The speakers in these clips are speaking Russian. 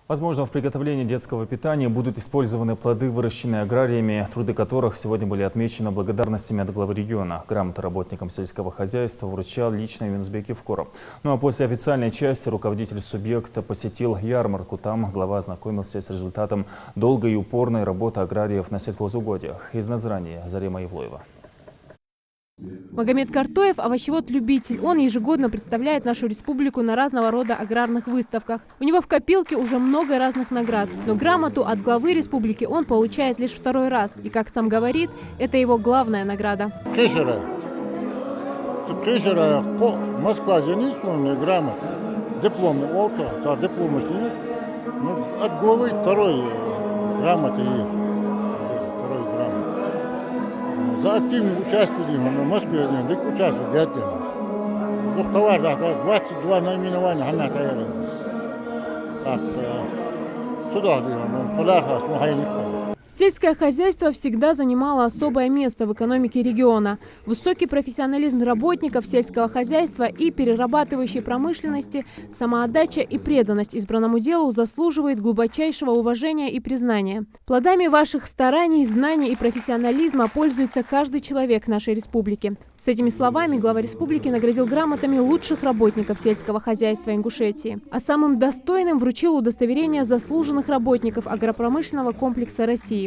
Возможно, в приготовлении детского питания будут использованы плоды, выращенные аграриями, труды которых сегодня были отмечены благодарностями от главы региона. Грамоты работникам сельского хозяйства вручал лично Юнусбек Евкуров. Ну а после официальной части руководитель субъекта посетил ярмарку. Там глава ознакомился с результатом долгой и упорной работы аграриев на сельхозугодиях. Из Назрани Зарема Ивлоева. Магомед Картоев – овощевод-любитель. Он ежегодно представляет нашу республику на разного рода аграрных выставках. У него в копилке уже много разных наград. Но грамоту от главы республики он получает лишь второй раз. И, как сам говорит, это его главная награда. Москва грамота. Диплом от главы второй грамоты есть. За активное участие в Москве, так участвует детям. Товар, 22 наименования, так, сюда, солярха, смахайника. Сельское хозяйство всегда занимало особое место в экономике региона. Высокий профессионализм работников сельского хозяйства и перерабатывающей промышленности, самоотдача и преданность избранному делу заслуживает глубочайшего уважения и признания. Плодами ваших стараний, знаний и профессионализма пользуется каждый человек нашей республики. С этими словами глава республики наградил грамотами лучших работников сельского хозяйства Ингушетии. А самым достойным вручил удостоверение заслуженных работников агропромышленного комплекса России.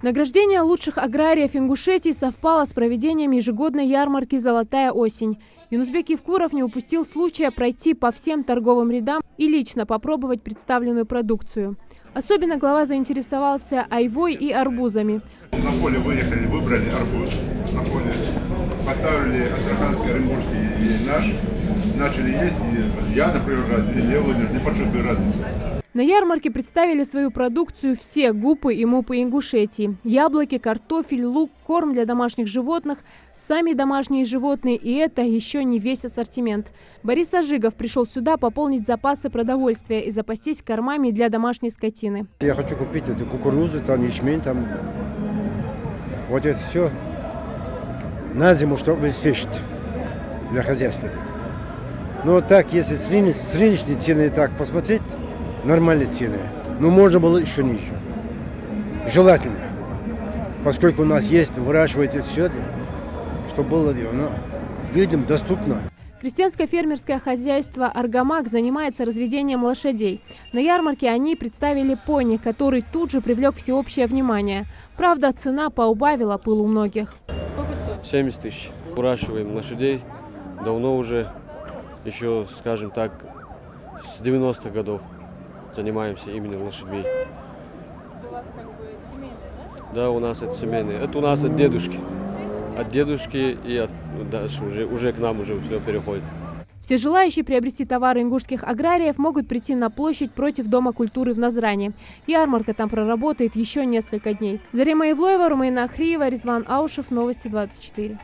Награждение лучших аграриев Ингушетии совпало с проведением ежегодной ярмарки «Золотая осень». Юнусбек Евкуров не упустил случая пройти по всем торговым рядам и лично попробовать представленную продукцию. Особенно глава заинтересовался айвой и арбузами. На поле выехали, выбрали арбуз. На поле поставили астраханский, оренбургский и наш. Начали есть, и я, например, не почувствую разницы. На ярмарке представили свою продукцию все ГУПы и МУПы Ингушетии. Яблоки, картофель, лук, корм для домашних животных, сами домашние животные, и это еще не весь ассортимент. Борис Ажигов пришел сюда пополнить запасы продовольствия и запастись кормами для домашней скотины. Я хочу купить эту кукурузу, там ячмень, там вот это все на зиму, чтобы обеспечить для хозяйства. Но так, если с рыночной цены так посмотреть, нормальные цены. Но можно было еще ниже. Желательно. Поскольку у нас есть, выращивает это все, чтобы было людям доступно. Крестьянско-фермерское хозяйство «Аргамак» занимается разведением лошадей. На ярмарке они представили пони, который тут же привлек всеобщее внимание. Правда, цена поубавила пыл у многих. Сколько стоит? 70 тысяч. Выращиваем лошадей давно уже, еще, скажем так, с 90-х годов. Занимаемся именно лошадьми. Это у вас как бы семейное, да? Да, у нас это семейное. Это у нас от дедушки. От дедушки и дальше уже к нам уже все переходит. Все желающие приобрести товары ингушских аграриев могут прийти на площадь против Дома культуры в Назрани. Ярмарка там проработает еще несколько дней. Зарема Ивлоева, Румейна Ахриева, Резван Аушев, Новости 24.